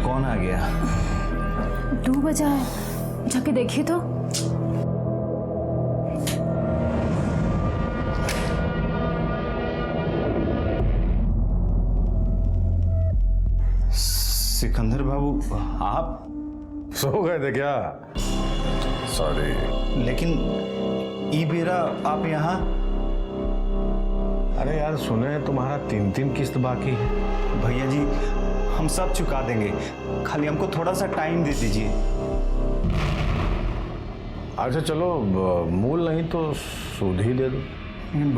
कौन आ गया? 2 बजा है, जाके देखिए तो। सिकंदर बाबू, आप सो गए थे क्या? सॉरी। लेकिन ई बेरा आप यहाँ? अरे यार सुने तुम्हारा 3 किस्त बाकी है। भैया जी हम सब चुका देंगे, खाली हमको थोड़ा सा टाइम दे दीजिए। अच्छा चलो, मूल नहीं तो सूद ही दे दो।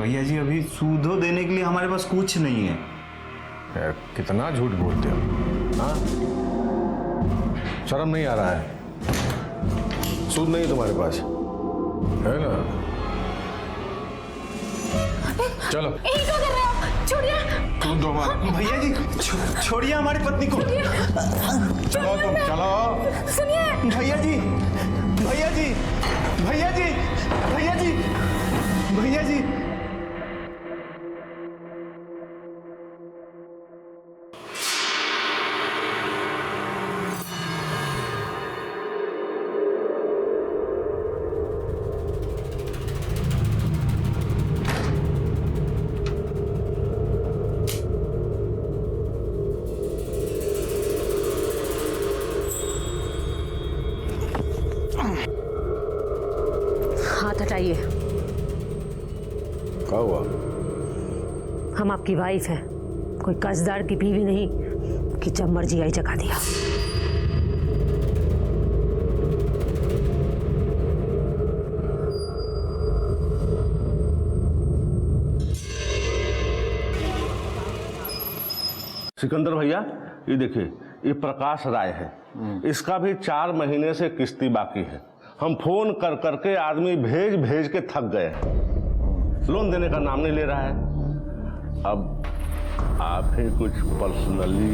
भैया जी अभी सूदो देने के लिए हमारे पास कुछ नहीं है। यार कितना झूठ बोलते हो, हाँ? शर्म नहीं आ रहा है? सूद नहीं तुम्हारे पास है ना? चलो। यही क्या कर रहे हो आप? छोड़िए। सूद दो हमारे। भैया जी छोड़िए हमारी पत्नी को। चलो तुम चलो। सुनिए। भैया जी, भैया जी, भैया जी, भैया जी, भैया जी। हाथ हटाइए। क्या हुआ? हम आपकी वाइफ हैं, कोई कर्जदार की बीवी नहीं कि जब मर्जी आई जगा दिया। सिकंदर भैया ये देखिए, ये प्रकाश राय है, इसका भी 4 महीने से किस्ती बाकी है। हम फोन कर करके आदमी भेज भेज के थक गए, लोन देने का नाम नहीं ले रहा है। अब आप ही कुछ पर्सनली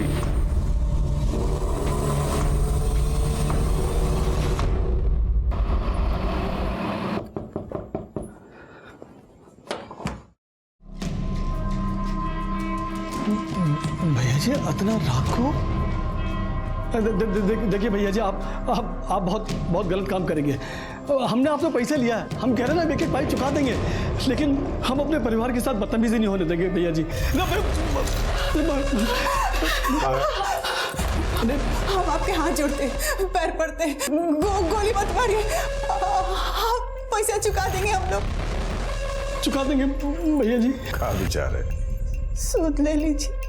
भैया जी इतना राखो? देखिए भैया जी, आप बहुत गलत काम करेंगे। हमने आपसे पैसे लिया है, हम कह रहे हैं ना एक पाई चुका देंगे, लेकिन हम अपने परिवार के साथ बदतमीजी नहीं होने देंगे भैया जी। हम आपके हाथ जोड़ते, पैर पड़ते, गोली मत मारिए, पैसा चुका देंगे हम लोग। चुका देंगे भैया जी। क्या विचार है? सूद ले लीजिए।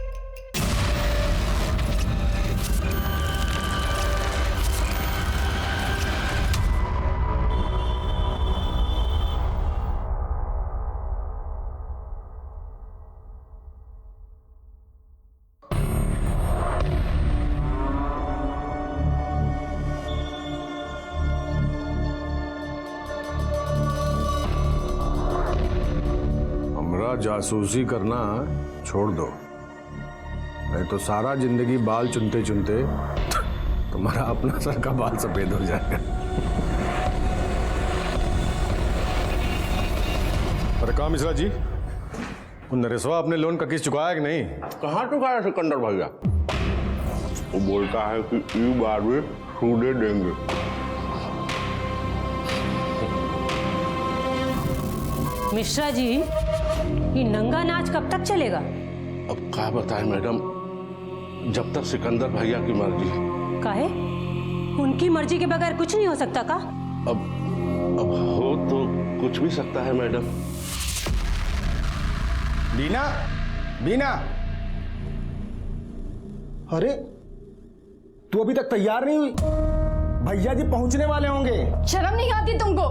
जासूसी करना छोड़ दो, नहीं तो सारा जिंदगी बाल चुनते चुनते तुम्हारा अपना सर का बाल सफेद हो जाएगा। अरे कहाँ मिश्रा जी, नरेशवा अपने लोन का किस्त चुकाया कि नहीं? कहाँ चुकाया सिकंदर भैया? वो बोलता है कि इस बार भी सूदे देंगे। मिश्रा जी, ये नंगा नाच कब तक चलेगा? अब क्या बताएं मैडम, जब तक सिकंदर भैया की मर्जी। काहे? उनकी मर्जी के बगैर कुछ नहीं हो सकता का? अब हो तो कुछ भी सकता है मैडम। बीना, बीना, अरे तू अभी तक तैयार नहीं हुई? भैया जी पहुंचने वाले होंगे। शर्म नहीं आती तुमको?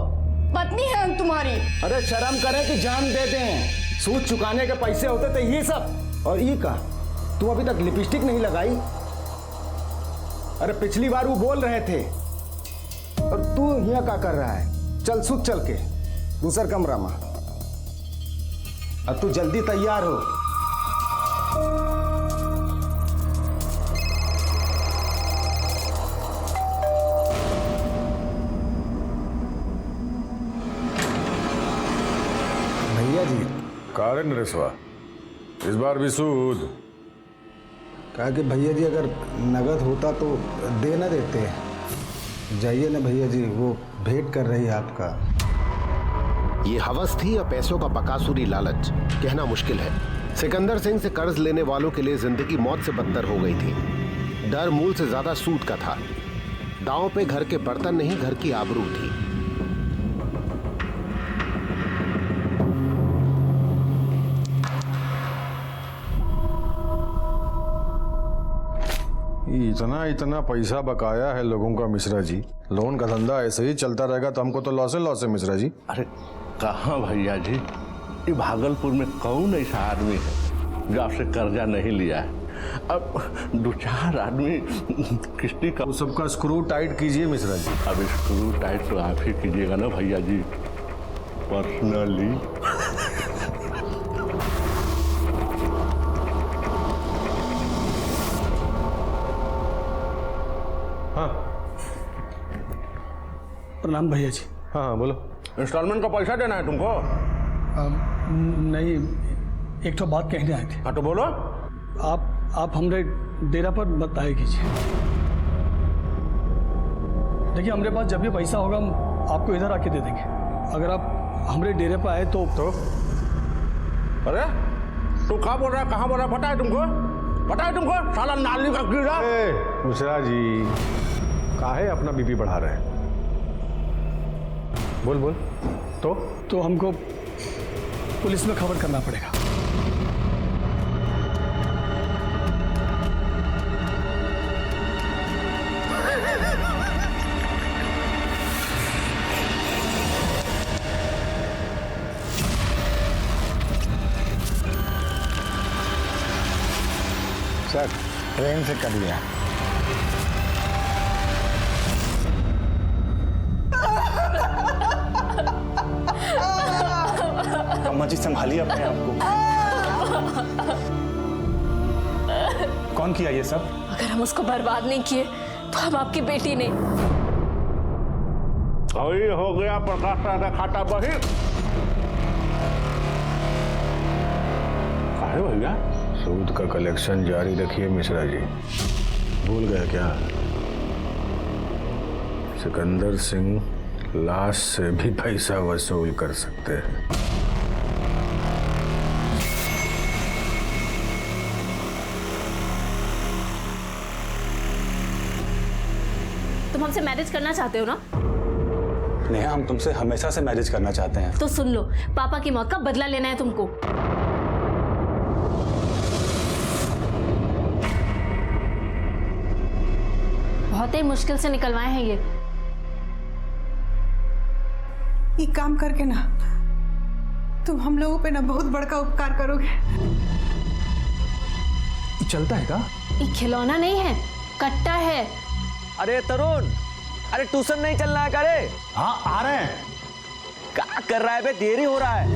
पत्नी है हम तुम्हारी। अरे शर्म करें कि जान देते हैं, सूद चुकाने के पैसे होते थे ये सब। और ये का तू अभी तक लिपस्टिक नहीं लगाई? अरे पिछली बार वो बोल रहे थे और तू यहाँ क्या कर रहा है? चल सूद चल के दूसर कमरा में। अब तू जल्दी तैयार हो। कारण नरेशवा, इस बार भी सूद? कहा कि भैया जी अगर नगद होता तो दे ना देते। जाइए ना भैया जी, वो भेंट कर रही है आपका। ये हवस थी या पैसों का बकासुरी लालच, कहना मुश्किल है। सिकंदर सिंह से कर्ज लेने वालों के लिए जिंदगी मौत से बदतर हो गई थी। डर मूल से ज्यादा सूद का था। दांव पे घर के बर्तन नहीं, घर की आबरू थी। इतना इतना पैसा बकाया है लोगों का मिश्रा जी। लोन का धंधा ऐसे ही चलता रहेगा तो हमको तो लॉस है मिश्रा जी। अरे कहाँ भैया जी, ये भागलपुर में कौन ऐसा आदमी है जो आपसे कर्जा नहीं लिया है? अब 2-4 आदमी किस्ती का वो सबका स्क्रू टाइट कीजिए मिश्रा जी। अब स्क्रू टाइट तो आप ही कीजिएगा ना भैया जी, पर्सनली। हाँ प्रणाम भैया जी। हाँ हाँ बोलो। इंस्टॉलमेंट का पैसा देना है तुमको? नहीं, एक तो बात कहने आए थे। हाँ तो बोलो। आप हमरे डेरा पर मत आए कीजिए। देखिए हमारे पास जब भी पैसा होगा हम आपको इधर आके दे देंगे। अगर आप हमरे डेरे पर आए तो अरे तू कहाँ बोल रहा है, कहाँ बोल रहा है? पता है तुमको साला नाली का कीड़ा। मिश्रा जी काहे अपना बीपी बढ़ा रहे हैं? बोल तो हमको पुलिस में खबर करना पड़ेगा। सर ट्रेन से कर लिया। अम्मा जी संभालिए अपने आप को। कौन किया ये सब? अगर हम उसको बर्बाद नहीं किए तो हम आपकी बेटी नहीं। वही हो गया प्रकाश का खाता बही। काहे भैया? सूद का कलेक्शन जारी रखिए मिश्रा जी। भूल गए क्या? सिकंदर सिंह लाश से भी पैसा वसूल कर सकते हैं। तुम हमसे मैरिज करना चाहते हो ना? नेहा हम तुमसे हमेशा से मैरिज करना चाहते हैं। तो सुन लो, पापा की मौत का बदला लेना है तुमको। बहुत ही मुश्किल से निकलवाए हैं ये काम करके ना तुम हम लोगों पे ना बहुत बड़का उपकार करोगे। चलता है क्या? ये खिलौना नहीं है, कट्टा है। अरे तरुण, अरे ट्यूशन नहीं चलना है करे? हाँ आ रहे हैं। क्या कर रहा है बे, देरी हो रहा है।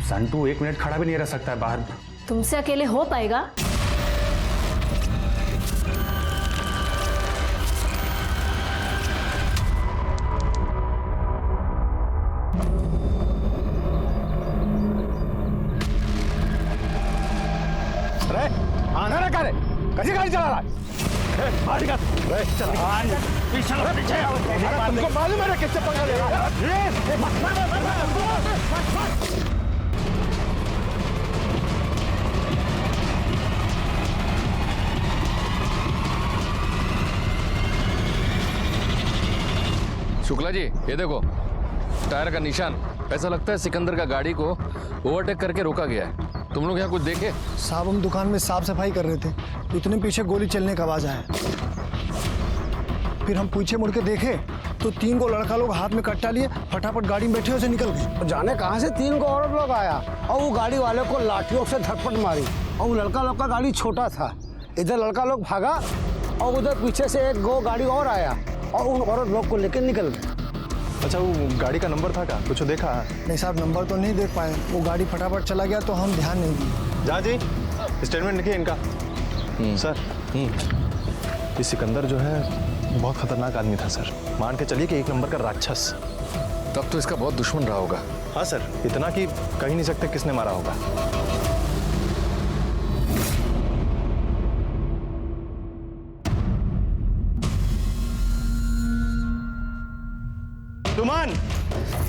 संटू 1 मिनट खड़ा भी नहीं रह सकता है बाहर। तुमसे अकेले हो पाएगा? आना ना करे, कैसी गाड़ी चला रहा है? तुमको मालूम है किससे पंगा ले रहा शुक्ला जी ये देखो टायर का निशान। ऐसा लगता है सिकंदर का गाड़ी को ओवरटेक करके रोका गया है। तुम लोग यहाँ कुछ देखे? साहब हम दुकान में साफ सफाई कर रहे थे, इतने पीछे गोली चलने का आवाज आया। फिर हम पीछे मुड़ के देखे तो 3 को लड़का लोग हाथ में कट्टा लिए फटाफट गाड़ी में बैठे उसे निकल गए। जाने कहाँ से 3 को औरत लोग आया और वो गाड़ी वाले को लाठियों से धड़पट मारी और वो लड़का लोग का गाड़ी छोटा था। इधर लड़का लोग भागा और उधर पीछे से एक गाड़ी और आया और उन औरत लोग को लेकर निकल गए। अच्छा वो गाड़ी का नंबर था क्या? कुछ देखा? नहीं साहब नंबर तो नहीं देख पाए, वो गाड़ी फटाफट चला गया तो हम ध्यान नहीं दिए। जा जी स्टेटमेंट लिखिए इनका। सर ये सिकंदर जो है बहुत खतरनाक आदमी था सर। मान के चलिए कि 1 नंबर का राक्षस। तब तो इसका बहुत दुश्मन रहा होगा। हाँ सर, इतना कि कह ही नहीं सकते किसने मारा होगा।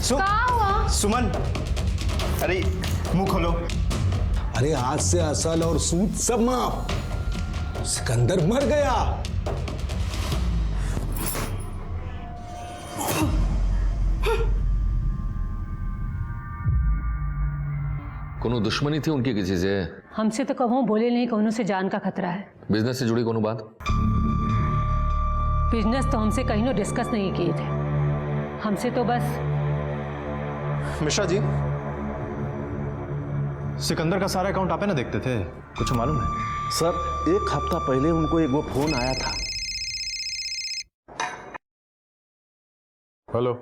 क्या हुआ? सुमन, अरे मुंह खोलो। अरे आज से असल और सूद सब माफ। सिकंदर मर गया। कोनो दुश्मनी थी उनकी किसी से? हमसे तो कहो बोले नहीं, कौनों से जान का खतरा है। बिजनेस से जुड़ी कोनो बात? बिजनेस तो हमसे कहीं डिस्कस नहीं किए थे, हमसे तो बस। मिश्रा जी, सिकंदर का सारा अकाउंट आप ही ना देखते थे, कुछ मालूम है? सर 1 हफ्ता पहले उनको एक वो फोन आया था। हेलो,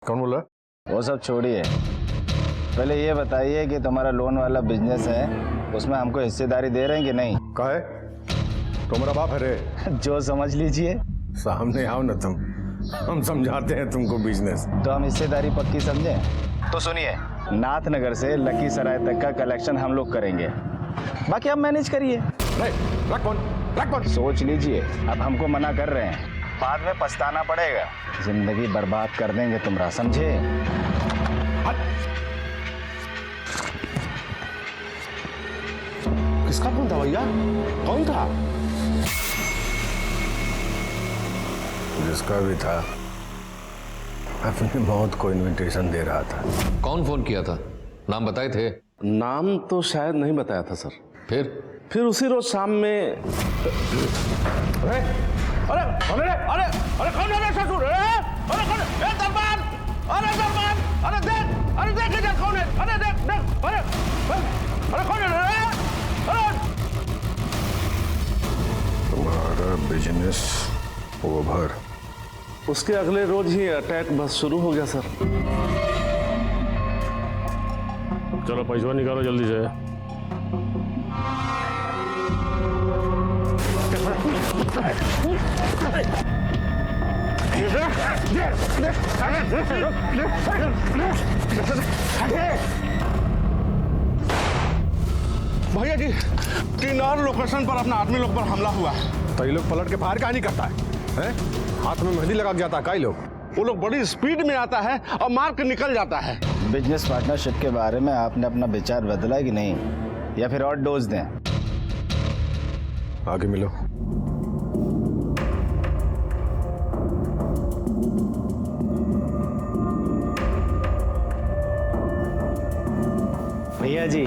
कौन बोल रहा है? वो सब छोड़िए, पहले ये बताइए कि तुम्हारा लोन वाला बिजनेस है, उसमें हमको हिस्सेदारी दे रहे हैं कि नहीं? काहे? तुम्हारा बाप है रे। जो समझ लीजिए। सामने आओ ना तुम, हम समझाते हैं तुमको बिजनेस। तो हम हिस्सेदारी पक्की समझें? तो सुनिए, नाथनगर से लखीसराय तक का कलेक्शन हम लोग करेंगे, बाकी आप मैनेज करिए। सोच लीजिए, अब हमको मना कर रहे हैं, बाद में पछताना पड़ेगा, जिंदगी बर्बाद कर देंगे तुमरा, समझे? किसका फोन था भैया? कौन था? जिसका भी था, अपनी मौत को इनविटेशन दे रहा था। कौन फोन किया था? नाम बताए थे? नाम तो शायद नहीं बताया था सर। फिर उसी रोज शाम में। अरे अरे अरे अरे अरे कौन है ससुर? अरे कौन? दरबार! अरे दरबार! अरे देख इधर कौन है? अरे देख अरे कौन है? तुम्हारा बिजनेस ओवर। उसके अगले रोज ही अटैक बस शुरू हो गया सर। चलो पैसा निकालो जल्दी से। भैया जी, 3 और लोकेशन पर अपना आदमी लोग पर हमला हुआ है। तो ये लोग पलट के फायर कहाँ नहीं करता है? हाथ में मेहंदी लगा के जाता है कई लोग। वो लोग बड़ी स्पीड में आता है और मार के निकल जाता है। बिजनेस पार्टनरशिप के बारे में आपने अपना विचार बदला कि नहीं, या फिर और डोज दें? आगे मिलो। भैया जी,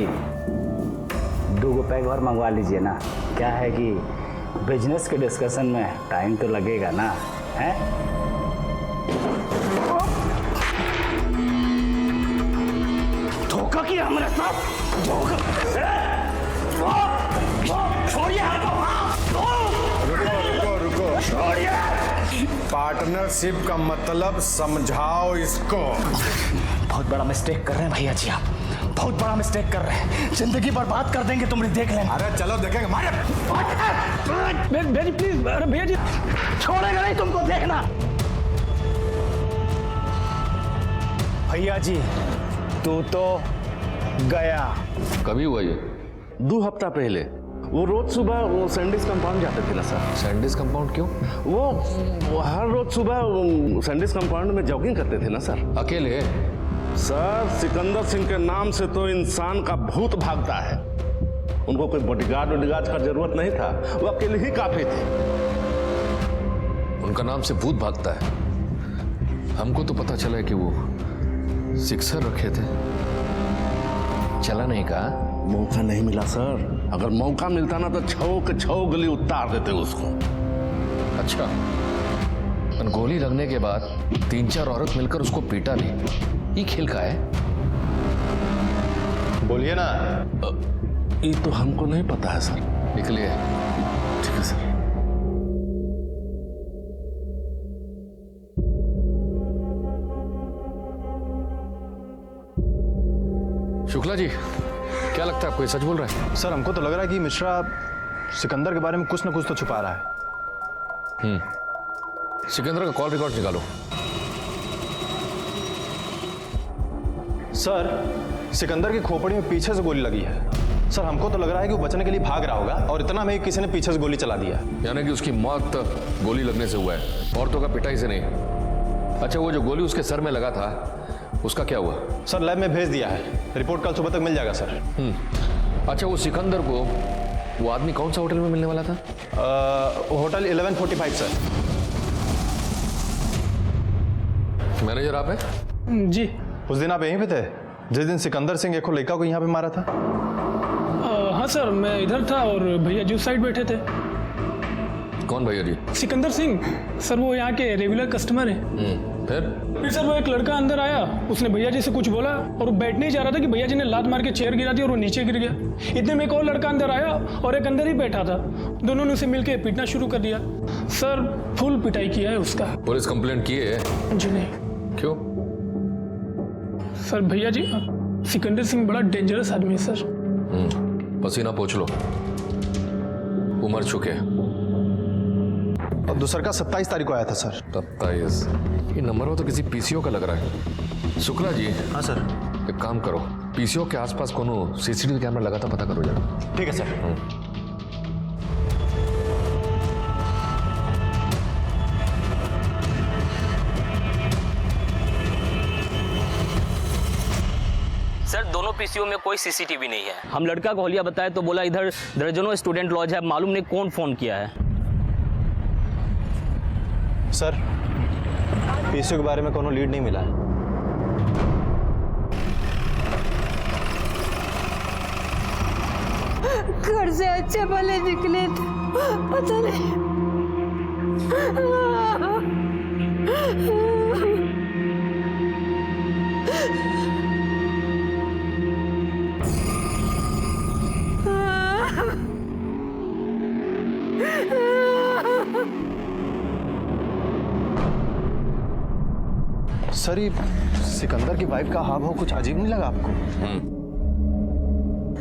2 पैक और मंगवा लीजिए ना। क्या है कि बिजनेस के डिस्कशन में टाइम तो लगेगा ना, है? धोखा किया हमारे साथ, धोखा। छोड़िए हमको। रुको। पार्टनरशिप का मतलब समझाओ इसको। बहुत बड़ा मिस्टेक कर रहे हैं भैया जी, आप बहुत बड़ा मिस्टेक कर रहे हैं, जिंदगी बर्बाद कर देंगे, तुम देख लेना। अरे चलो देखेंगे। भैया जी प्लीज, अरे भैया जी छोड़ेगा नहीं तुमको, देखना। भैया जी तू तो गया। कभी हुआ ये? 2 हफ्ता पहले। वो रोज सुबह वो सैंडिस कंपाउंड जाते थे ना सर। सैंडिस कंपाउंड क्यों? वो हर रोज सुबह सैंडिस कंपाउंड में जॉगिंग करते थे ना सर। अकेले? सर सिकंदर सिंह के नाम से तो इंसान का भूत भागता है, उनको कोई बॉडीगार्ड का जरूरत नहीं था, वो अकेले ही काफी थे। उनका नाम से भूत भागता है? हमको तो पता चला है कि वो सिक्सर रखे थे, चला नहीं कहा? मौका नहीं मिला सर, अगर मौका मिलता ना तो 6 के 6 गली उतार देते उसको। अच्छा, गोली लगने के बाद 3-4 औरत मिलकर उसको पीटा भी, ये खेल का है? बोलिए ना। ये तो हमको नहीं पता है सर। निकलिए। ठीक है सर। शुक्ला जी, क्या लगता है आपको ये सच बोल रहा है? सर हमको तो लग रहा है कि मिश्रा सिकंदर के बारे में कुछ ना कुछ तो छुपा रहा है। सिकंदर का कॉल रिकॉर्ड निकालो। सर सिकंदर की खोपड़ी में पीछे से गोली लगी है। सर हमको तो लग रहा है कि वो बचने के लिए भाग रहा होगा और इतना में किसी ने पीछे से गोली चला दिया। यानी कि उसकी मौत गोली लगने से हुआ है, औरतों का पिटाई से नहीं। अच्छा, वो जो गोली उसके सर में लगा था उसका क्या हुआ? सर लैब में भेज दिया है, रिपोर्ट कल सुबह तक मिल जाएगा सर। अच्छा, वो सिकंदर को वो आदमी कौन सा होटल में मिलने वाला था? Hotel 1145 sir. मैनेजर आप हैं? जी। उस दिन आप यहीं पे थे जिस दिन सिकंदर सिंह एक लड़का को यहाँ पे मारा था? हाँ सर, मैं इधर था और भैया जी उस साइड बैठे थे। कौन भैया जी? सिकंदर सिंह सर, वो यहाँ के रेगुलर कस्टमर हैं। फिर सर वो एक लड़का अंदर आया, उसने भैया जी से कुछ बोला और वो बैठने ही जा रहा था कि भैया जी ने लात मार के चेयर गिरा दी और वो नीचे गिर गया। इतने में एक और लड़का अंदर आया और एक अंदर ही बैठा था, दोनों ने उसे मिलकर पीटना शुरू कर दिया। सर फुल पिटाई किया है उसका। पुलिस कंप्लेंट की है? जी नहीं। क्यों? सर भैया जी, सिकंदर सिंह बड़ा डेंजरस आदमी है सर। पसीना पोंछ लो, उमर चुके। और दूसरा का 27 तारीख को आया था सर। 27? ये नंबर तो किसी पीसीओ का लग रहा है। शुक्ला जी। हाँ सर। एक काम करो, पीसीओ के आसपास कोनो सीसीटीवी कैमरा लगा था, पता करो जरा। ठीक है सर। सर दोनों पीसीओ में कोई सीसीटीवी नहीं है। हम लड़का को होलिया बताया तो बोला इधर दर्जनों स्टूडेंट लॉज है, मालूम नहीं कौन फोन किया है। सर पीसीओ के बारे में कोनो लीड नहीं मिला है। घर से अच्छे भले निकले थे, पता नहीं। सर ये सिकंदर की वाइफ का हाव भाव कुछ अजीब नहीं लगा आपको?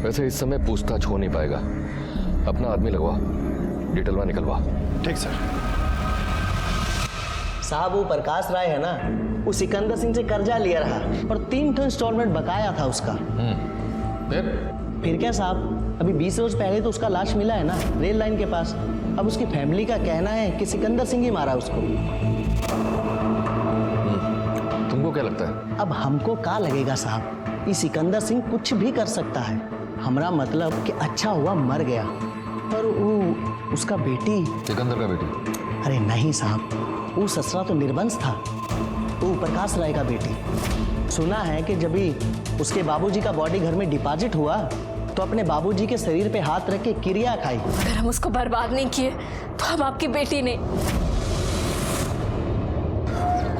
वैसे इस समय पूछताछ हो नहीं पाएगा, अपना आदमी लगवा, डिटेलवा निकलवा। ठीक सर। साहब वो प्रकाश राय है ना, वो सिकंदर सिंह से कर्जा लिया रहा और 3 ठो इंस्टॉलमेंट बकाया था उसका। फिर क्या साहब, अभी 20 रोज पहले तो उसका लाश मिला है ना रेल लाइन के पास। अब उसकी फैमिली का कहना है कि सिकंदर सिंह ही मारा उसको। तुमको क्या लगता है? अब हमको क्या लगेगा साहब, ये सिकंदर सिंह कुछ भी कर सकता है। हमारा मतलब कि अच्छा हुआ मर गया। और वो उसका बेटी, सिकंदर का बेटी? अरे नहीं साहब, वो ससुरा तो निर्वंश था, वो प्रकाश राय का बेटी। सुना है कि जब भी उसके बाबूजी का बॉडी घर में डिपॉजिट हुआ तो अपने बाबूजी के शरीर पे हाथ रख के क्रिया खाई। अगर हम उसको बर्बाद नहीं किए तो हम आपकी बेटी नहीं।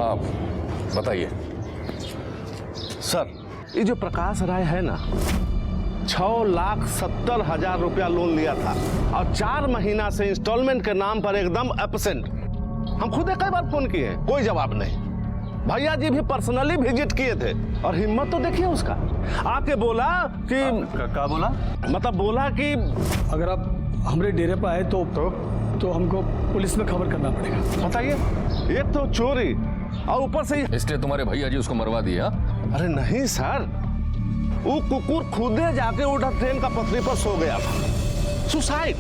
आप बताइए। सर ये जो प्रकाश राय है ना, 6,70,000 रुपया लोन लिया था और 4 महीना से इंस्टॉलमेंट के नाम पर एकदम एब्सेंट। हम खुद कई बार फोन किए, कोई जवाब नहीं। भैया जी भी पर्सनली विजिट किए थे और हिम्मत तो देखिए उसका, आके बोला कि क्या बोला? मतलब बोला कि अगर आप हमारे डेरे पर आए तो हमको पुलिस में खबर करना पड़ेगा। बताइए, एक तो चोरी और ऊपर से इसलिए तुम्हारे भैया जी उसको मरवा दिया? अरे नहीं सर, वो कुकुर खुदे जाके उठा ट्रेन का पटरी पर सो गया था। सुसाइड।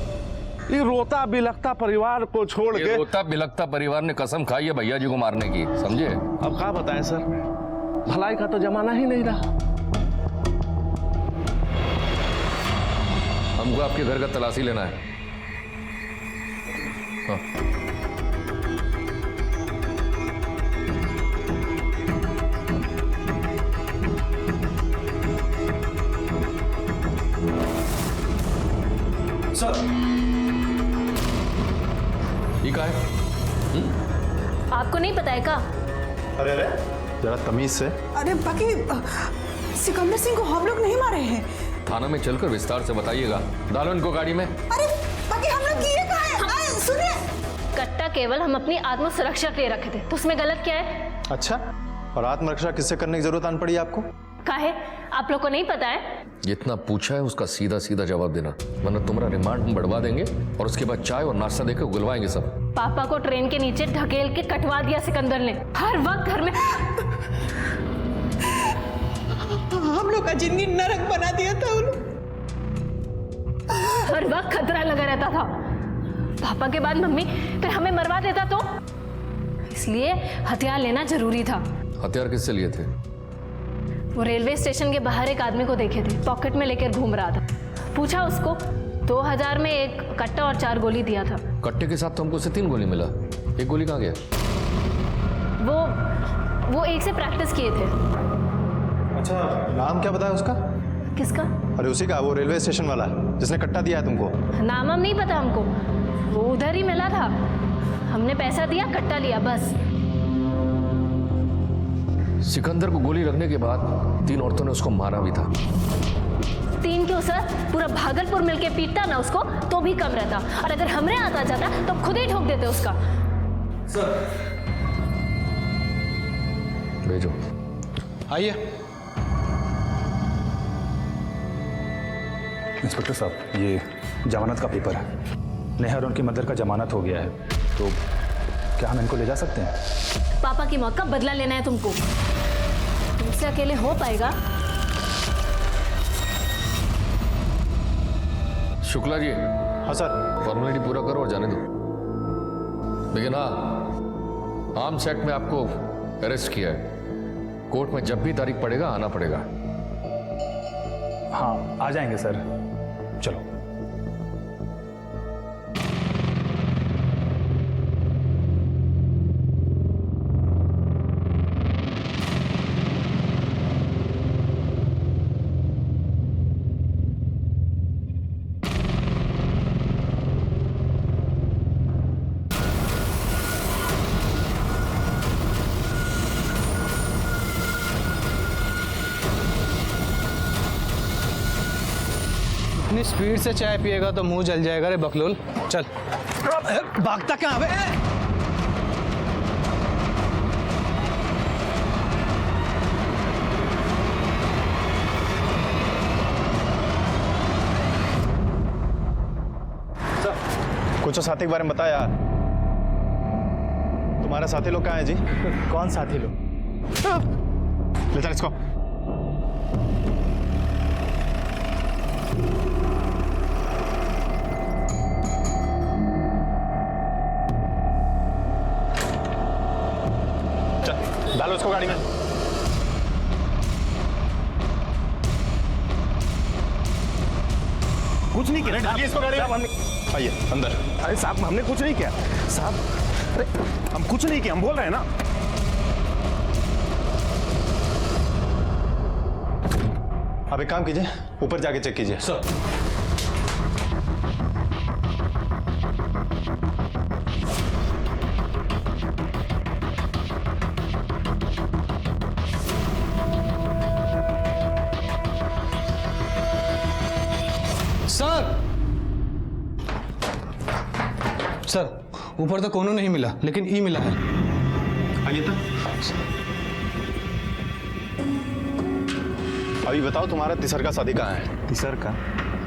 ये रोता बिलखता परिवार को छोड़ के, रोता बिलखता परिवार ने कसम खाई है भैया जी को मारने की, समझे? अब क्या बताएं सर, भलाई का तो जमाना ही नहीं रहा। हमको आपके घर का तलाशी लेना है। हाँ। सर ये क्या है? आपको नहीं पता है का? अरे अरे जरा तमीज से। अरे बाकी सिकंदर सिंह को हम लोग नहीं मारे हैं। थाना में चलकर विस्तार से बताइएगा। डालो इनको गाड़ी में। अरे बाकी हम लोग किए कहाँ हैं? सुनिए, कट्टा केवल हम अपनी आत्म सुरक्षा के लिए रखे थे, तो उसमें गलत क्या है? अच्छा, और आत्मरक्षा किससे करने की जरूरत आन पड़ी आपको? काहे? आप लोग को नहीं पता है? जितना पूछा है उसका सीधा सीधा जवाब देना, वरना तुम्हारा रिमांड हम बढ़वा देंगे और उसके बाद चाय और नाश्ता देकर गुलवाएंगे सब। पापा को ट्रेन के नीचे ढकेल के कटवा दिया सिकंदर ने। हर वक्त घर में हम लोग का जिंदगी नरक बना दिया था उन। हर वक्त खतरा लगा रहता था। पापा के बाद मम्मी फिर हमें मरवा देता तो इसलिए हथियार लेना जरूरी था। हथियार किससे लिए थे? वो रेलवे स्टेशन के बाहर एक आदमी को देखे थे, पॉकेट में लेकर घूम रहा था। पूछा उसको, 2000 में एक कट्टा और 4 गोली दिया था। कट्टे के साथ तो हमको उसे 3 गोली मिला, एक गोली कहाँ गया? वो एक से प्रैक्टिस किए थे। अच्छा, नाम क्या बताया उसका? किसका? अरे उसी का, वो रेलवे स्टेशन वाला जिसने कट्टा दिया है तुमको। नाम हम नहीं पता हमको, वो उधर ही मिला था। हमने पैसा दिया, कट्टा लिया, बस। सिकंदर को गोली लगने के बाद 3 औरतों ने उसको मारा भी था। 3 क्यों सर? पूरा भागलपुर मिलके पीटता ना उसको तो भी कम रहता, और अगर हमरे आता जाता तो खुद ही ठोक देते उसका। सर भेजो। आइए। इंस्पेक्टर साहब, ये जमानत का पेपर है। नेहा और उनकी मदर का जमानत हो गया है, तो क्या हम इनको ले जा सकते हैं? पापा की मौत का बदला लेना है तुमको, तुमसे अकेले हो पाएगा? शुक्ला जी। हाँ सर। फॉर्मेलिटी पूरा करो और जाने दो। लेकिन हाँ, आर्म्स एक्ट में आपको अरेस्ट किया है। कोर्ट में जब भी तारीख पड़ेगा आना पड़ेगा। हाँ, आ जाएंगे सर। चलो। इतनी स्पीड से चाय पिएगा तो मुंह जल जाएगा रे बकलोल। चल। भागता कहाँ बे? कुछ साथी के बारे में बता यार। तुम्हारे साथी लोग कहाँ हैं जी? कौन साथी लोग? ले चल इसको। डालो इसको गाड़ी में। कुछ नहीं किया, डालिए इसको गाड़ी में। आइए अंदर। अरे साहब, हमने कुछ नहीं किया साहब। अरे हम कुछ नहीं किया, हम बोल रहे हैं ना। अब एक काम कीजिए, ऊपर जाके चेक कीजिए। सर। सर, ऊपर तो कोनो नहीं मिला, लेकिन ई मिला है। आइए तो। अभी बताओ, तुम्हारा तिसरका साथी कहाँ है? तिसरका?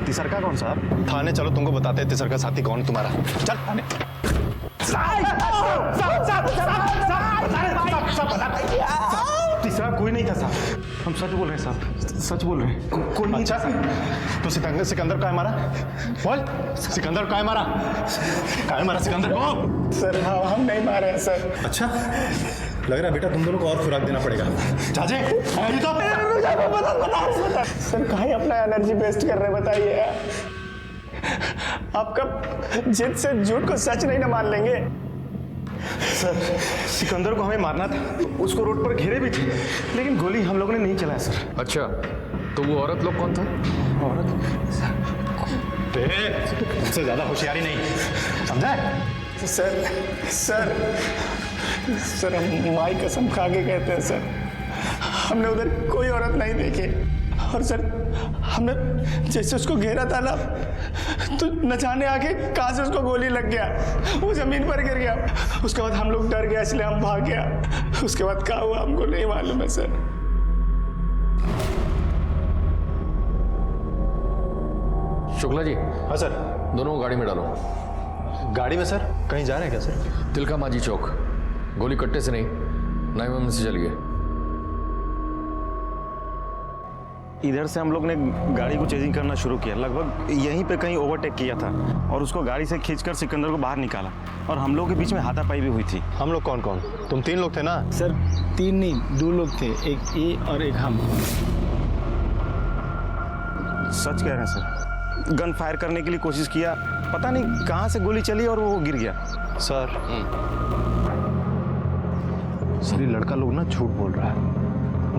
तिसरका कौन साहब? थाने चलो, तुमको बताते हैं तिसरका साथी कौन तुम्हारा। चल थाने। तीसरा कोई नहीं था साहब, हम सच बोल रहे हैं साहब, सच बोल रहे हैं, कोई नहीं। अच्छा, तो सिकंदर का मारा? बोल, सिकंदर का मारा? क्या मारा सिकंदर को? सर हम नहीं मारे हैं सर। अच्छा, लग रहा है बेटा तुम दोनों को और खुराक देना पड़ेगा। चाचे, अभी तो सर कहीं अपना एनर्जी वेस्ट कर रहे, बताइए। आपका जिद से झूठ को सच नहीं ना मान लेंगे। सर सिकंदर को हमें मारना था, उसको रोड पर घेरे भी थे, लेकिन गोली हम लोगों ने नहीं चलाया सर। अच्छा, तो वो औरत लोग कौन था? औरत? मुझसे ज्यादा होशियारी नहीं, समझा? सर सर सर हम माई कसम खा के कहते हैं सर, हमने उधर कोई औरत नहीं देखी। और सर हमने जैसे उसको घेरा था ना, तो न जाने आके कहाँ से उसको गोली लग गया, वो जमीन पर गिर गया। उसके बाद हम लोग डर गए, इसलिए हम भाग गया। उसके बाद क्या हुआ हमको नहीं मालूम है सर। शुक्ला जी। हाँ सर। दोनों को गाड़ी में डालो। गाड़ी में सर? कहीं जा रहे हैं क्या सर? तिलका मांझी चौक। गोली कट्टे से नहीं, 9mm से चली है। इधर से हम लोग ने गाड़ी को चेजिंग करना शुरू किया, लगभग यहीं पे कहीं ओवरटेक किया था और उसको गाड़ी से खींचकर सिकंदर को बाहर निकाला और हम लोग के बीच में हाथापाई भी हुई थी। हम लोग कौन कौन? तुम 3 लोग थे ना? सर 3 नहीं 2 लोग थे, एक ये और एक हम। सच कह रहे हैं सर, गन फायर करने के लिए कोशिश किया, पता नहीं कहाँ से गोली चली और वो गिर गया। सर ये लड़का लोग ना झूठ बोल रहा है।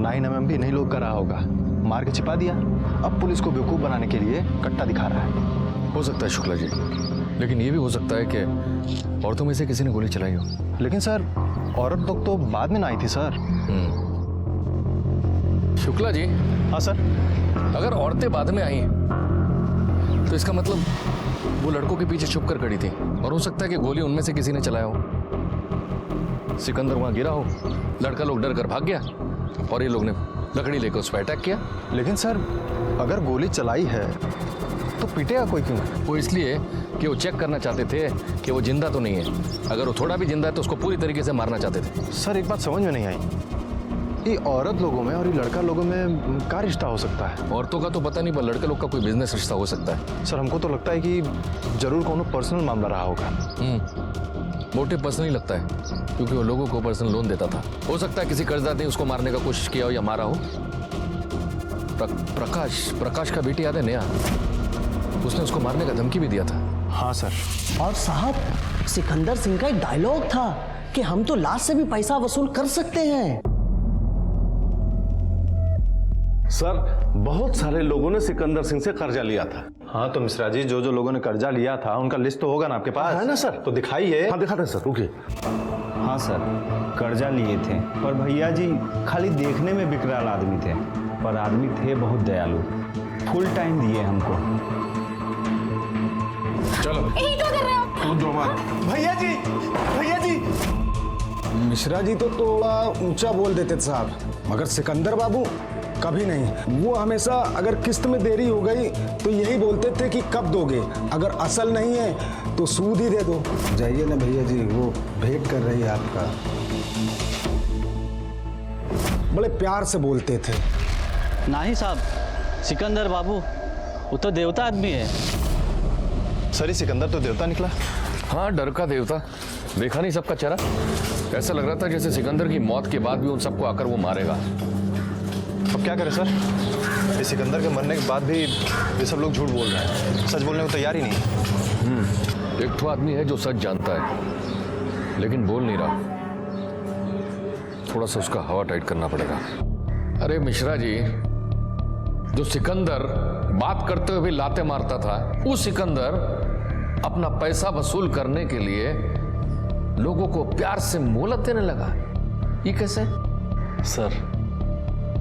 9mm भी नहीं लोग कर रहा होगा, मार के छिपा दिया, अब पुलिस को बेवकूफ बनाने के लिए कट्टा दिखा रहा है। हो सकता है शुक्ला जी, लेकिन ये भी हो सकता है कि औरतों में से किसी ने गोली चलाई हो। लेकिन सर औरत लोग तो बाद में ना आई थी सर। शुक्ला जी। हाँ सर। अगर औरतें बाद में आई तो इसका मतलब वो लड़कों के पीछे छुप कर खड़ी थी और हो सकता है कि गोली उनमें से किसी ने चलाया हो। सिकंदर वहां गिरा हो, लड़का लोग डर कर भाग गया और ये लोग ने लकड़ी लेकर उस पर अटैक किया। लेकिन सर अगर गोली चलाई है तो पीटेगा कोई क्यों? वो इसलिए कि वो चेक करना चाहते थे कि वो जिंदा तो नहीं है। अगर वो थोड़ा भी जिंदा है तो उसको पूरी तरीके से मारना चाहते थे। सर एक बात समझ में नहीं आई, ये औरत लोगों में और ये लड़का लोगों में क्या रिश्ता हो सकता है? औरतों का तो पता नहीं, पर लड़के लोग का कोई बिजनेस रिश्ता हो सकता है। सर हमको तो लगता है कि जरूर कोनो पर्सनल मामला रहा होगा। मोटे पर्सनल ही लगता है, क्योंकि वो लोगों को पर्सनल लोन देता था। हो सकता है किसी कर्जदार ने उसको मारने का कोशिश किया हो या मारा हो। प्रकाश का बेटी याद है नेहा, उसने उसको मारने का धमकी भी दिया था। हाँ सर। और साहब सिकंदर सिंह का एक डायलॉग था कि हम तो लाश से भी पैसा वसूल कर सकते हैं। सर बहुत सारे लोगों ने सिकंदर सिंह से कर्जा लिया था। हाँ तो मिश्रा जी, जो जो लोगों ने कर्जा लिया था उनका लिस्ट तो होगा ना आपके पास? है ना सर। तो दिखाइए। हाँ दिखाते हैं सर, रुकिए। हाँ सर, कर्जा लिए थे, पर भैया जी खाली देखने में विकराल आदमी थे, पर आदमी थे बहुत दयालु। फुल टाइम दिए हमको। चलो यही क्या कर रहे हो आप? भैया जी मिश्रा जी तो थोड़ा ऊंचा बोल देते थे साहब, मगर सिकंदर बाबू कभी नहीं। वो हमेशा अगर किस्त में देरी हो गई तो यही बोलते थे कि कब दोगे, अगर असल नहीं है तो सूद ही दे दो। जाइए ना भैया जी, वो भेंट कर रही है आपका। बड़े प्यार से बोलते थे। नहीं साहब, सिकंदर बाबू वो तो देवता आदमी है। सर ये सिकंदर तो देवता निकला। हाँ, डर का देवता। देखा नहीं सबका चेहरा? ऐसा लग रहा था जैसे सिकंदर की मौत के बाद भी उन सबको आकर वो मारेगा। अब क्या करें सर, ये सिकंदर के मरने के बाद भी ये सब लोग झूठ बोल रहे हैं, सच बोलने को तैयार ही नहीं। एक तो आदमी है जो सच जानता है लेकिन बोल नहीं रहा, थोड़ा सा उसका हवा टाइट करना पड़ेगा। अरे मिश्रा जी, जो सिकंदर बात करते हुए भी लाते मारता था, वो सिकंदर अपना पैसा वसूल करने के लिए लोगों को प्यार से मोहलत देने लगा। ये कैसे? सर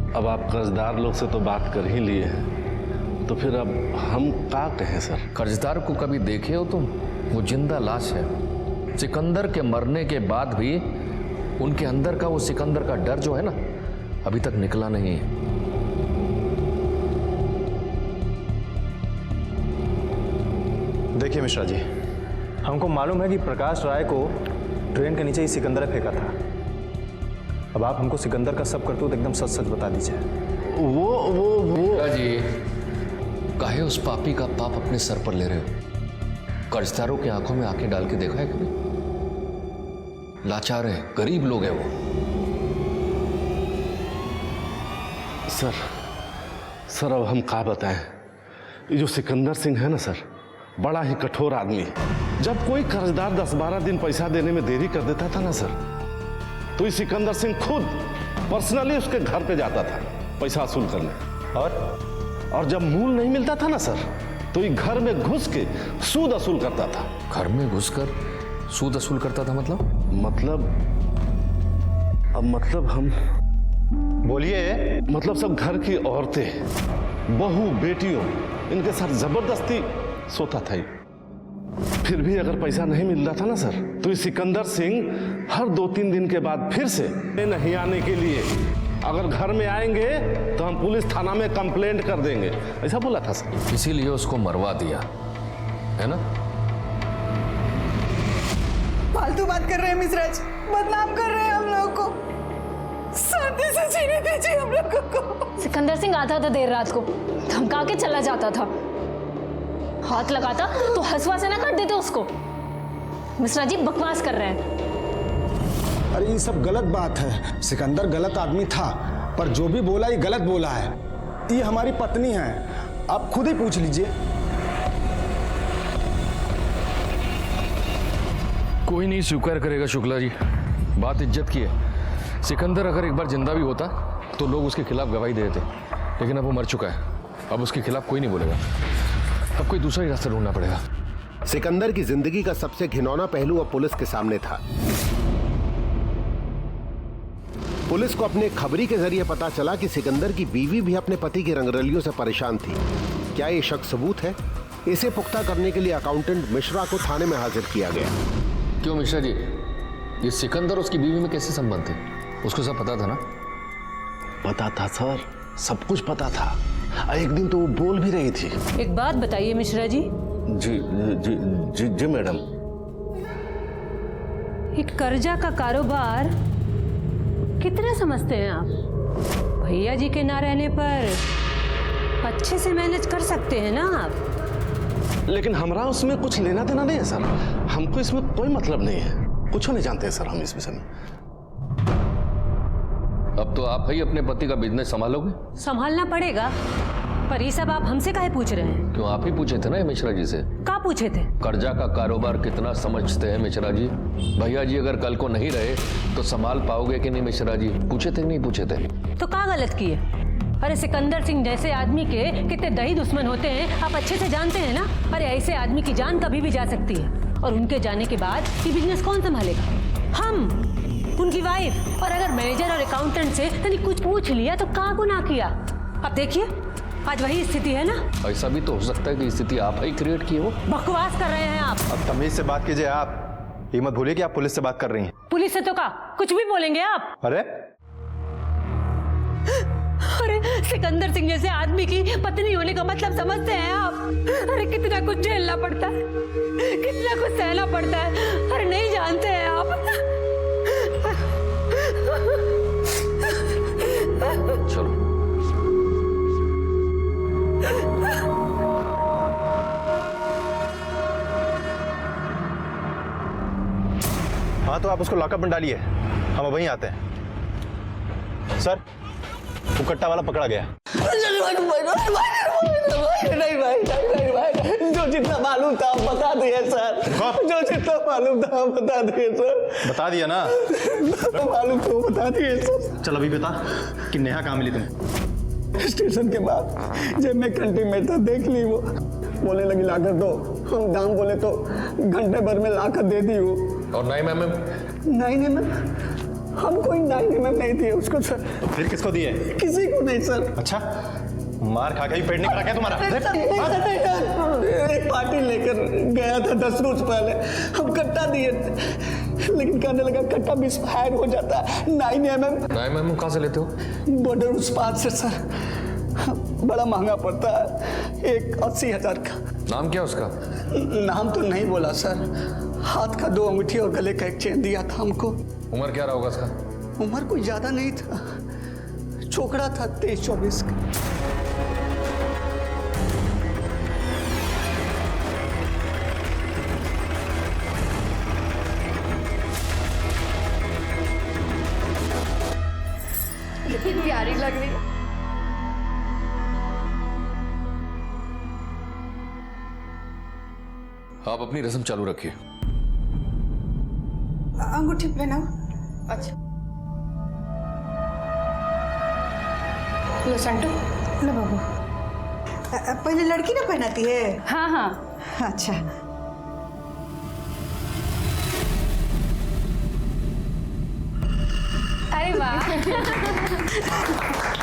अब आप कर्जदार लोग से तो बात कर ही लिए हैं, तो फिर अब हम क्या कहें सर? कर्जदार को कभी देखे हो तुम? वो जिंदा लाश है। सिकंदर के मरने के बाद भी उनके अंदर का वो सिकंदर का डर जो है ना, अभी तक निकला नहीं है। देखिए मिश्रा जी, हमको मालूम है कि प्रकाश राय को ट्रेन के नीचे ही सिकंदर ने फेंका था। अब आप हमको सिकंदर का सब करतूत एकदम सच सच बता दीजिए। वो जी, काहे उस पापी का पाप अपने सर पर ले रहे हो? कर्जदारों की आंखों में आंखें डाल के देखा है कभी? लाचार है, गरीब लोग हैं वो। सर अब हम क्या बताएं? ये जो सिकंदर सिंह है ना सर, बड़ा ही कठोर आदमी है। जब कोई कर्जदार 10-12 दिन पैसा देने में देरी कर देता था ना सर, तो ये सिकंदर सिंह खुद पर्सनली उसके घर पे जाता था पैसा वसूल करने। और जब मूल नहीं मिलता था ना सर, तो ये घर में घुस के सूद वसूल करता था। घर में घुसकर सूद वसूल करता था? मतलब हम बोलिए। मतलब सब घर की औरतें, बहू, बेटियों, इनके साथ जबरदस्ती सोता था। फिर भी अगर पैसा नहीं मिल रहा था ना सर, तो ये सिकंदर सिंह हर 2-3 दिन के बाद फिर से नहीं आने के लिए, अगर घर में आएंगे तो हम पुलिस थाना में कंप्लेंट कर देंगे, ऐसा बोला था सर। इसीलिए उसको मरवा दिया है ना? फालतू बात कर रहे हैं मिश्राज, बदनाम कर रहे हैं हम लोग को। शांति से जीने दीजिए हम लोगों को। सिकंदर सिंह आता था देर रात को, धमका के चला जाता था। हाथ लगाता तो हंसवा से ना काट देते उसको। मिश्रा जी बकवास कर रहे हैं। अरे ये सब गलत बात है। सिकंदर गलत आदमी था, पर जो भी बोला ये गलत बोला है। ये हमारी पत्नी है, आप खुद ही पूछ लीजिए। कोई नहीं स्वीकार करेगा शुक्ला जी, बात इज्जत की है। सिकंदर अगर एक बार जिंदा भी होता तो लोग उसके खिलाफ गवाही दे देते, लेकिन अब वो मर चुका है। अब उसके खिलाफ कोई नहीं बोलेगा। अब कोई दूसरा ही रास्ता ढूंढना पड़ेगा। सिकंदर की जिंदगी का सबसे घिनौना पहलू अब पुलिस के सामने था। पुलिस को अपने खबरी के जरिए पता चला कि सिकंदर की बीवी भी अपने पति की रंगरलियों से परेशान थी। क्या ये शक सबूत है? इसे पुख्ता करने के लिए अकाउंटेंट मिश्रा को थाने में हाजिर किया गया। क्यों मिश्रा जी, ये सिकंदर उसकी बीवी में कैसे संबंध थे? उसको सब पता था ना? पता था सर, सब कुछ पता था। एक दिन तो वो बोल भी रही थी। एक बात बताइए मिश्रा जी। जी जी जी जी मैडम। एक कर्जा का कारोबार कितना समझते हैं आप? भैया जी के ना रहने पर अच्छे से मैनेज कर सकते हैं ना आप? लेकिन हमारा उसमें कुछ लेना देना नहीं है सर। हमको इसमें कोई मतलब नहीं है, कुछ नहीं जानते हैं सर हम इस विषय में। अब तो आप ही अपने पति का बिजनेस संभालोगे? संभालना पड़ेगा, पर ये सब आप हमसे काहे पूछ रहे हैं? क्यों, आप ही पूछे थे ना मिश्रा जी से। क्या पूछे थे? कर्जा का कारोबार कितना समझते हैं मिश्रा जी? भैया जी अगर कल को नहीं रहे तो संभाल पाओगे कि नहीं मिश्रा जी? पूछे थे कि नहीं पूछे थे? तो क्या गलत किए? अरे सिकंदर सिंह जैसे आदमी के कितने दही दुश्मन होते हैं आप अच्छे से जानते हैं ना। अरे ऐसे आदमी की जान कभी भी जा सकती है, और उनके जाने के बाद ये बिजनेस कौन संभालेगा? हम, उनकी वाइफ। और अगर मैनेजर और अकाउंटेंट से तनी कुछ पूछ लिया तो क्या गुनाह किया? अब देखिए आज वही स्थिति है ना। ऐसा भी तो हो सकता है कि स्थिति आप ही क्रिएट की हो। बकवास कर रहे हैं आप। अब तमीज से बात कीजिए आप। ये मत भूलिए कि आप पुलिस से बात कर रही हैं। पुलिस से तो का कुछ भी बोलेंगे आप? अरे सिकंदर सिंह जैसे आदमी की पत्नी होने का मतलब समझते हैं आप? अरे कितना कुछ झेलना पड़ता है, कितना कुछ सहना पड़ता है। अरे नहीं जानते हैं आप? चलो हाँ, तो आप उसको लॉकअप में डालिए, हम वहीं आते हैं। सर, वो कट्टा वाला पकड़ा गया। नहीं भाई, जो जितना मालूम था बता दिए सर। जो जितना मालूम था बता दिए सर। बता दिया ना? मालूम तो बता दिए सर। चल अभी बता कि नेहा कहाँ मिली तुम्हें? स्टेशन के बाद जब मैं घंटे में था देख ली, वो बोलने लगी लाकर दो। हम दाम बोले तो घंटे भर में लाकर दे दी वो। और 9 mm? 9 mm? हम कोई 9 mm नहीं दिए उसको सर। तो फिर किसको दिए? किसी को नहीं सर। अच्छा, मार खा के ही पेट निकला क्या तुम्हारा? एक पार्टी लेकर गया था 10 रोज पहले, हम कट्टा दिए थे, लेकिन कहने लगा कट्टा मिसफायर हो जाता है। 9 mm। 9 mm कहाँ से लेते हो? बॉर्डर उस पार से सर, बड़ा महंगा पड़ता है, एक 80,000 का। नाम क्या उसका? नाम तो नहीं बोला सर। हाथ का 2 अंगूठी और गले का एक चेन दिया था हमको। उम्र क्या रहा होगा उसका? उम्र कोई ज्यादा नहीं था, छोकरा था 23-24 का। लेकिन प्यारी लग रही है। आप अपनी रस्म चालू रखिए। अंगूठी पहनाओ। अच्छा लो संटू, लो बाबू। पहले लड़की ना पहनाती है? हाँ हाँ। अच्छा अरे वाह।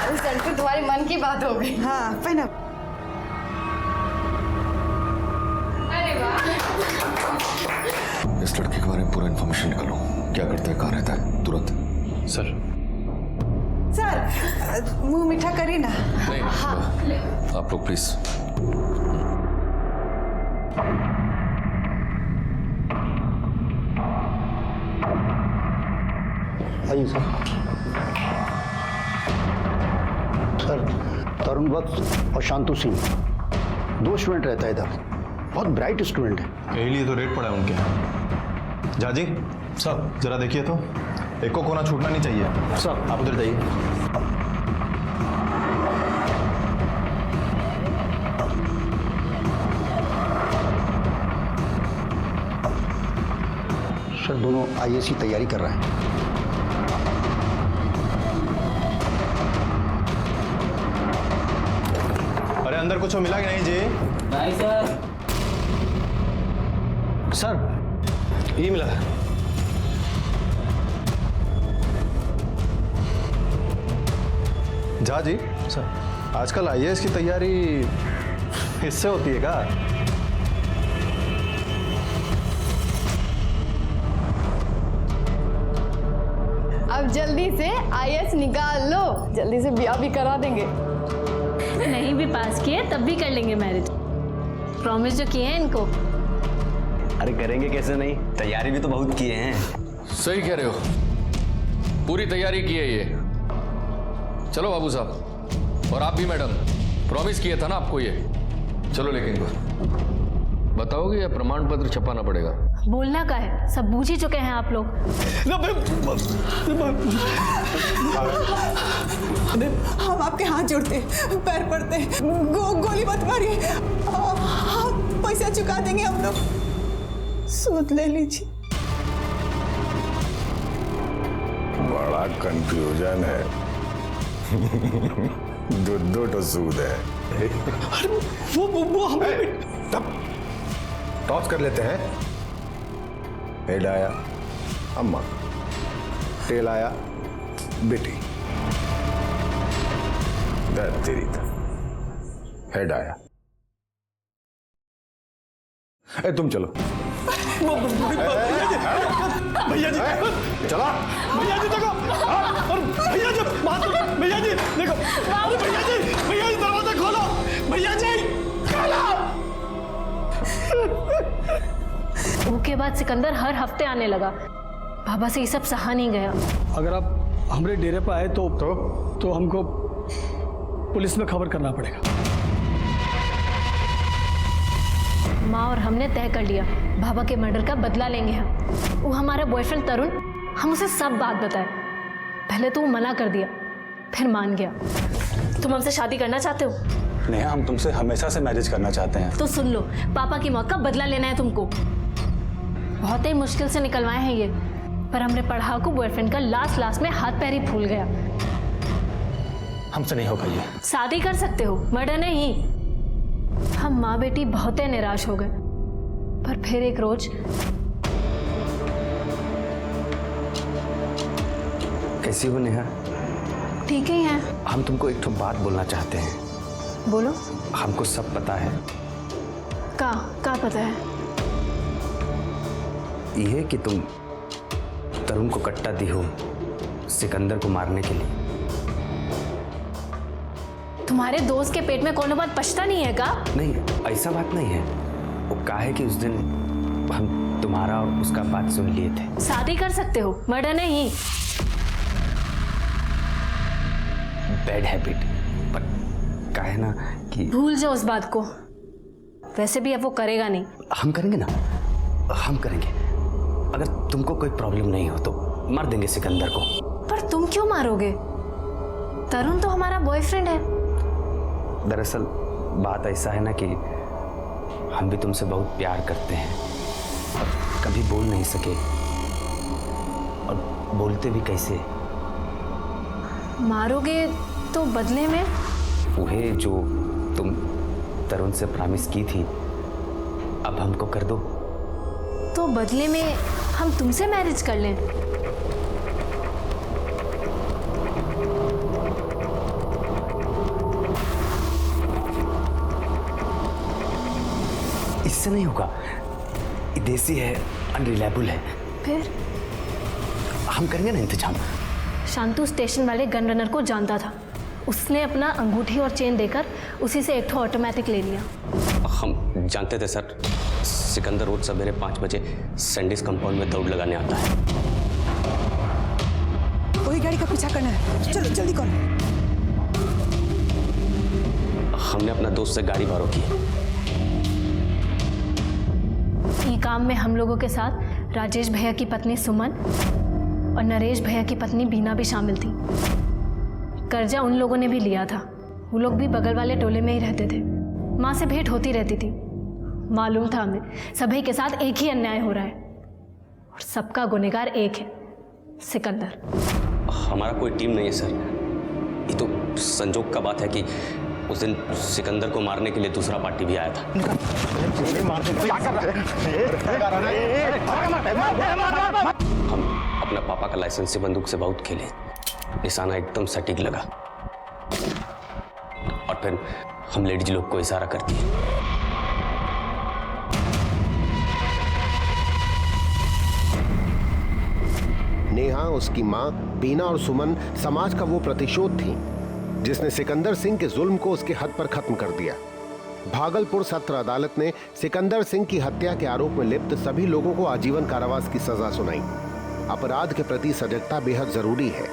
अरे संटू तुम्हारे मन की बात हो गई। हाँ पहना। अरे वाह। इस लड़के के बारे में पूरा इन्फॉर्मेशन निकालो, क्या करता है, कहाँ रहता है, तुरंत। सर सर मुंह मीठा करिए ना। नहीं, आप लोग प्लीज। आइए सर। सर तरुण वत्स और शांतु सिंह 2 स्टूडेंट रहता है इधर, बहुत ब्राइट स्टूडेंट है। यही लिए तो रेट पड़ा है उनके यहाँ। जाजी सब जरा देखिए तो, एक को कोना छूटना नहीं चाहिए। सब आप उधर जाइए। सर दोनों आईएएस की तैयारी कर रहे हैं। अरे अंदर कुछ मिला कि नहीं जी? नहीं सर। सर ये मिला। जा जी सर, आजकल आईएएस की तैयारी इससे होती है क्या? अब जल्दी से आईएएस निकाल लो, जल्दी से ब्याह भी करा देंगे। नहीं भी पास किए तब भी कर लेंगे मैरिज, प्रॉमिस जो किए हैं इनको। अरे करेंगे कैसे नहीं, तैयारी भी तो बहुत किए हैं। सही कह रहे हो, पूरी तैयारी की है ये। चलो बाबू साहब, और आप भी मैडम, प्रॉमिस किया था ना आपको ये। चलो लेकिन इनको बताओगे या प्रमाण पत्र छपाना पड़ेगा? बोलना का है, सब बूझ ही चुके हैं आप लोग। हम आपके हाथ जोड़ते, पैर पड़ते, गोली मत मारिए, पैसा चुका देंगे हम लोग, सूद ले लीजिए। बड़ा कंफ्यूजन है। दो तो सूद है। वो हमें तब टॉस कर लेते हैं। हेड आया अम्मा, टेल आया बेटी, तेरी हेड आया। तुम चलो। भैया जी चला। भैया जी देखो, और भैया जी भैया जी देखो, भैया जी दरवाजा खोलो, भैया जी खोलो। उसके बाद सिकंदर हर हफ्ते आने लगा। बाबा से ये सब सहा नहीं गया। अगर आप हमारे डेरे पर आए तो हमको पुलिस में खबर करना पड़ेगा। माँ और हमने तय कर लिया, बाबा के मर्डर का बदला लेंगे हम। वो हमारा बॉयफ्रेंड तरुण, हम उसे सब बात बताए। पहले तो वो मना कर दिया, फिर मान गया। तुम हमसे शादी करना चाहते हो? नेहा, हम तुमसे हमेशा से मैरिज करना चाहते हैं। तो सुन लो, पापा की मौत का बदला लेना है तुमको। बहुत ही मुश्किल से निकलवाए हैं ये, पर हमने पढ़ा को बॉयफ्रेंड का लास्ट में हाथ पैर ही फूल गया। हमसे नहीं होगा ये। शादी कर सकते हो, मर्डर नहीं। हम माँ बेटी बहुत ही निराश हो गए, पर फिर एक रोज कैसी हो नेहा? ठीक ही है। हम तुमको एक बात बोलना चाहते हैं। बोलो। हमको सब पता है। का पता है? ये कि तुम तरुण को कट्टा दी हो सिकंदर को मारने के लिए। तुम्हारे दोस्त के पेट में कौन बात पछता नहीं है का? नहीं, ऐसा बात नहीं है। वो कहा है कि उस दिन हम तुम्हारा और उसका बात सुन लिए थे। शादी कर सकते हो, मर्डर नहीं। बैड हैबिट, पर क्या है ना कि भूल जाओ उस बात को। वैसे भी अब वो करेगा नहीं। हम करेंगे ना, हम करेंगे। अगर तुमको कोई प्रॉब्लम नहीं हो तो मार देंगे सिकंदर को। पर तुम क्यों मारोगे? तरुण तो हमारा बॉयफ्रेंड है। दरअसल बात ऐसा है ना कि हम भी तुमसे बहुत प्यार करते हैं, और कभी बोल नहीं सके, और बोलते भी कैसे। मारोगे तो बदले में? वही जो तुम तरुण से प्रॉमिस की थी, अब हमको कर दो। तो बदले में हम तुमसे मैरिज कर लें? इससे नहीं होगा, ये देसी है, अनरिलायबल है। फिर हम करेंगे ना इंतजाम। शांतु स्टेशन वाले गन रनर को जानता था। उसने अपना अंगूठी और चेन देकर उसी से एक ऑटोमेटिक ले लिया। हम जानते थे सर, सिकंदर रोज सवेरे 5 बजे सैंडीज कंपाउंड में दौड़ लगाने आता है। वही गाड़ी का पीछा करना है, चलो जल्दी करो। हमने अपना दोस्त से गाड़ी भाड़ों की। ई काम में हम लोगों के साथ राजेश भैया की पत्नी सुमन और नरेश भैया की पत्नी बीना भी शामिल थी। कर्जा उन लोगों ने भी लिया था। वो लोग भी बगल वाले टोले में ही रहते थे। माँ से भेंट होती रहती थी। मालूम था हमें सभी के साथ एक ही अन्याय हो रहा है और सबका गुनहगार एक है, सिकंदर। हमारा कोई टीम नहीं है सर। ये तो संजोग का बात है कि उस दिन सिकंदर को मारने के लिए दूसरा पार्टी भी आया था। हम अपना पापा का लाइसेंसी बंदूक से बहुत खेले, निशाना एकदम सटीक लगा और फिर हम लेडीज लोग को इशारा कर दिए। नेहा, उसकी माँ, बीना और सुमन समाज का वो प्रतिशोध थी जिसने सिकंदर सिंह के जुल्म को उसके हद पर खत्म कर दिया। भागलपुर सत्र अदालत ने सिकंदर सिंह की हत्या के आरोप में लिप्त सभी लोगों को आजीवन कारावास की सजा सुनाई। अपराध के प्रति सजगता बेहद जरूरी है।